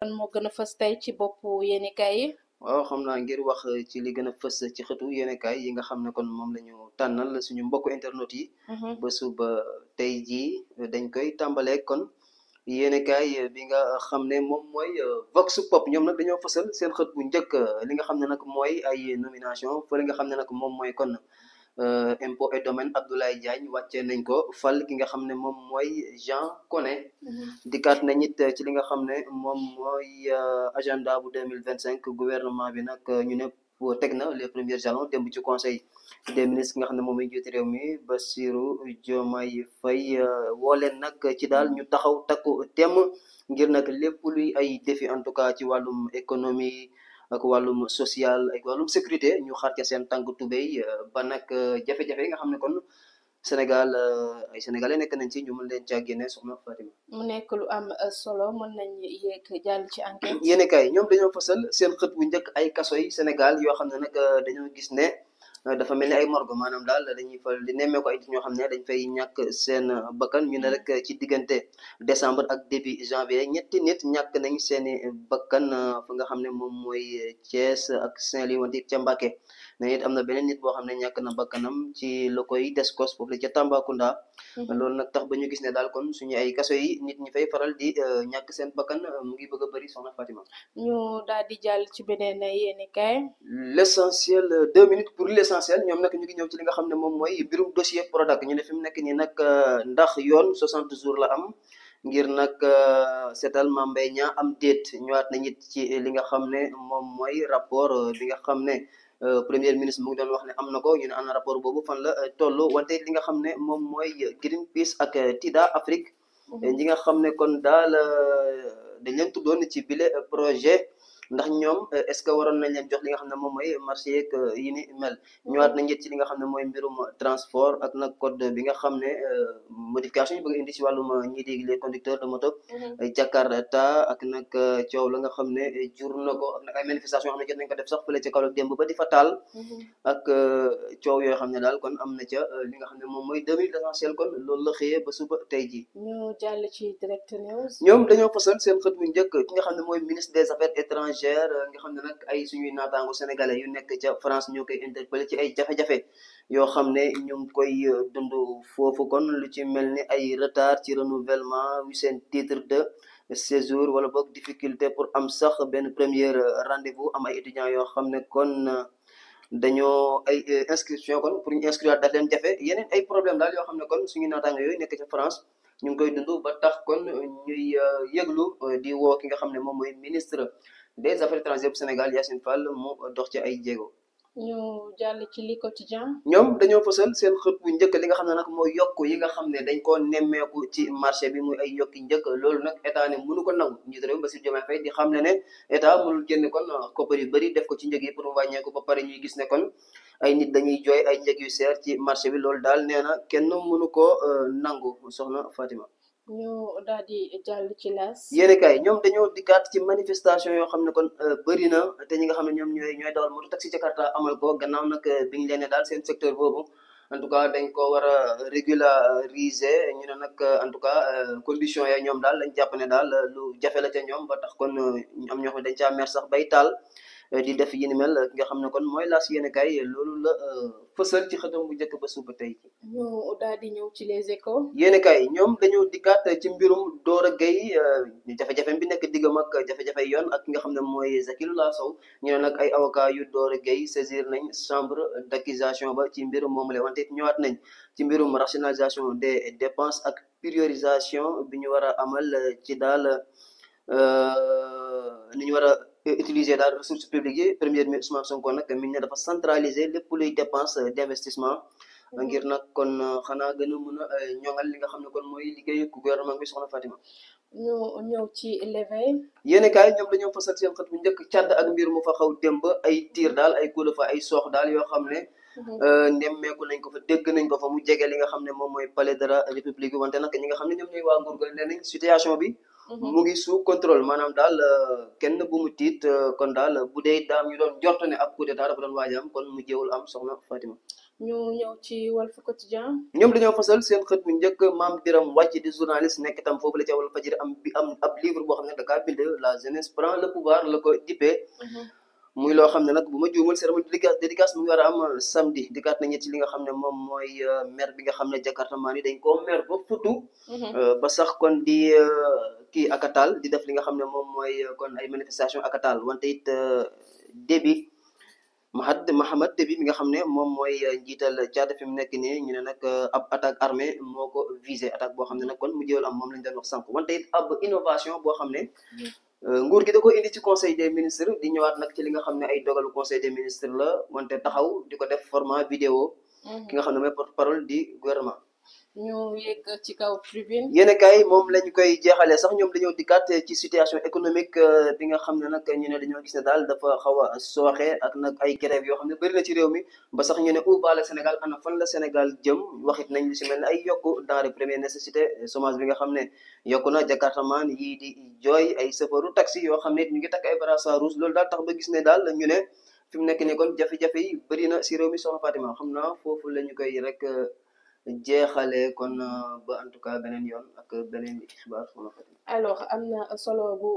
lan moo gën a fës tey ci boppu yéenekaay yi. waaw xam naa ngir wax ci li gën a fës ci xëtu yéenekaay yi nga xam ne kon moom la ñu tànnal suñu mbokku internet yi. ba suba tey jii dañ koy tàmbalee kon yéenekaay bi nga xam ne moom mooy Vox Pop ñoom nag dañoo fësal seen xët bu njëkk li nga xam ne nag mooy ay nomination fële nga xam ne nag moom mooy kon. impôt et domaine Abdoulaye Diagne wàccee nañ ko fal ki nga xam ne moom mooy Jean Koné. dikkaat nañ it ci li nga xam ne moom mooy agenda bu 2025 gouvernement bi nag ñu ne teg na les premiers jalons démb ci conseil des ministres ki nga xam ne moom mooy jiite réew mi Bassirou Diomaye Faye woo leen nag ci daal ñu taxaw takku temm ngir nag lépp luy ay défi en tout cas ci wàllum économie ak wàllum social ak wàllum sécurité ñu xaar ca seen tànk tubéy ba nag jafe-jafe yi nga xam ne kon Sénégal ay sénégalais nekk nañ ci ñu mën leen caa génne soxna Fatima. mu nekk lu am solo mën nañ yéeg jàll ci enquête. yéen kay ñoom dañoo fësal seen xët bu njëkk ay kaso yi Sénégal yoo xam ne nag dañoo gis ne dafa mel ni ay morgue maanaam daal dañuy fal di nemmee ko ay ñoo xam ne dañ fay ñàkk seen bakkan ñu ne rek ci diggante décembre ak début janvier ñetti nit ñàkk nañ seeni bakkan fa nga xam ne moom mooy Thiès ak Saint-Louis wante ca Mbacké mais it am na beneen nit boo xam ne ñàkk na bakkanam ci la koy Descos foofu la ca Tambacounda. loolu nag tax ba ñu gis ne daal kon suñu ay kaso yi nit ñi fay faral di ñàkk seen bakkan mu ngi bëgg a bëri soxna Fatima. ñu daal di jàll ci beneen yéenekaay. l'essentiel 2 minutes pour l'essentiel ñoom nag ñu ngi ñëw ci li nga xam ne moom mooy mbirum dossier Prodac ñu ne fi mu nekk nii nag ndax yoon 60 jours la am ngir nag seetal Mame Mbaye Niang am déet ñëwaat nañ it ci li nga xam ne moom mooy rapport bi nga xam ne. premier ministre mu ngi doon wax ne am na ko ñu ne ana rapport boobu fan la toll wante li nga xam ne moom mooy Greenpeace ak TIDA Afrique ñi nga xam ne kon daal dañ leen tuddoon ci bile projet ndax ñoom est-ce que waroon nañ leen jox li nga xam ne moom mooy marché yeeg yi ni mel ñëwaat nañ ci li nga xam ne mooy mbirum transport ak nag code bi nga xam ne modification yi bëgg indi si wàllum ñii di les conducteurs de moto Jakarta ak nag coow la nga xam ne jur na ko ak nag ay manifestation yoo xam ne jot nañ ko def sax fële ca Kaolack démb ba di fa taal ak coow yoo xam ne daal kon am na ca li nga xam ne moom mooy 2 minutes l'essentiel kon loolu la xëyee ba suba tey ji ñu jàll ci direct news. ñoom dañoo fasal seen xët bu njëkk ki nga xam ne mooy ministre des affaires étrangères nga xam ne nag ay suñuy naataango sénégalais yu nekk ca France ñoo koy interpellé ci ay jafe-jafe yoo xam ne ñu ngi koy dund foofu kon lu ci mel ni ay retard ci renouvellement wi seen titre de séjour wala boog difficulté pour am sax benn premier rendez-vous am ay étudiants yoo xam ne kon dañoo ay inscription kon pour ñu inscrire daf leen jafe yeneen ay problème daal yoo xam ne kon suñu naataango yooyu nekk ca France ñu ngi koy dund ba tax kon ñuy yëglu di woo ki nga xam ne moom mooy ministre des affaires étrangères bu Sénégal Yacine Fall mu dox ci ay jéego. ñu jàll ci li quotidien. ñoom dañoo fësal seen xët bu njëkk li nga xam ne nag mooy yokk yi nga xam ne dañ koo nemmeeku ci marché bi muy ay yokki njëkk loolu nag état ne mënu ko nangu njiit réew Bassirou Diomaye Faye di xam ne état mënul génne kon koppar yu bëri def ko ci njëg yi pour mu wàññeeku ba pare ñuy gis ne kon ay nit dañuy jooy ay njëg yu seer ci marché bi loolu daal nee na kenn mënu koo nangu soxna Fatima. ñu daal di jàll ci las. yéen kay ñoom dañoo dikkaat ci manifestation yoo xam ne kon bëri na te ñi nga xam ne ñoom ñooy dawal moto taxi Jakarta amal ko gannaaw nag bi ñu leen ne daal seen secteur boobu en tout cas dañ ko war a régulariser ñu ne nag en tout cas conditions ya ñoom daal lañ jàpp ne daal lu jafe la ca ñoom ba tax kon am ñoo xam ne dañ caa mer sax bay taal di def yi ni mel ki nga xam ne kon mooy laas yéen kay loolu la fësal ci xëtam bu njëkk ba suba tey ci ñu daal di ñëw ci les échos. yéen kay ñoom dañoo dikkaat ci mbirum Dora Gueye jafe-jafe bi nekk diggam ak jafe-jafe yoon ak ki nga xam ne mooy Zakirullah Sow ñu ne nag ay avocat yu Dora Gueye saisir nañ chambre d'accusation ba ci mbirum moom la wante ñëwaat nañ ci mbirum rationalisation des dépenses ak priorisation bi ñu war a amal ci daal ni ñu war a utiliser daal ressources publiques yi premier ministre Ousmane Sonko nag mi ne dafa centraliser lépp luy dépense d'investissement ngir nag kon xanaa gën a mën a ñoŋal li nga xam ne kon mooy liggéeyu gouvernement bi soxna Fatima. ñu ñëw ci l'éveil. yéen kaay ñoom dañoo fasal seen xët bu njëkk càdd ak mbir mu fa xaw démb ay tiir daal ay coup de feu ay soox daal yoo xam ne. nemmeeku nañ ko fa dégg nañ ko fa mu jege li nga xam ne moom mooy palais de la république wante nag ñi nga xam ne ñoom ñooy waa nguur ga nee nañ situation bi. mu ngi sous contrôle maanaam daal kenn bu mu tiit kon daal bu dee daam ñu doon jort ne ab coup d'état dafa doon waaj am kon mu jéewul am soxna Fatima. ñu ñëw ci Walf Quotidien. ñoom dañoo fasal seen xët bu njëkk Mame Birame Wathie di journaliste nekk itam foofu la ca Walfadjri am ab livre boo xam ne da kaa bind la jeunesse prend le pouvoir la ko dippee. muy loo xam ne nag bu ma juumul cérémonie dédicace mu ngi war a am samedi dikkaat nañu ci li nga xam ne moom mooy maire bi nga xam ne Jakarta maan yi dañ koo maire ba futu ba sax kon di kii akatal di def li nga xam ne moom mooy kon ay manifestation akatal wante it Déby Mahamad Déby mi nga xam ne moom mooy njiital Tchad fi mu nekk nii ñu ne nag ab attaque armée moo ko visé attaque boo xam ne nag kon mu jëwal am moom lañu doon wax sànq wante it ab innovation boo xam ne nguur gi da ko indi ci conseil des ministres di ñëwaat nag ci li nga xam ne ay dogalu conseil des ministres la wante taxaw di ko def format vidéo ki nga xam ne mooy porte parole di gouvernement. ñu yegg ci kaw tribune. yéen kay moom lañ koy jeexalee sax ñoom dañoo dikkaat ci situation économique bi nga xam ne nag ñu ne dañoo gis ne daal dafa xaw a sooxe ak nag ay grève yoo xam ne bëri na ci réew mi ba sax ñu ne où va le Sénégal ana fan la Sénégal jëm waxit nañ li si mel ne ay yokku denrées première nécessité chômage bi nga xam ne yokku na jakartamaan yii di jooy ay chauffeuru taxi yoo xam ne ñu ngi takk ay brassard rouge loolu daal tax ba gis ne daal ñu ne fi mu nekk nii kon jafe-jafe yi bëri na si réew mi soxna Fatima xam naa foofu la ñu koy rek jeexalee kon ba en tout cas beneen yoon ak beneen xibaar soxna Fatima. alors am na solo bu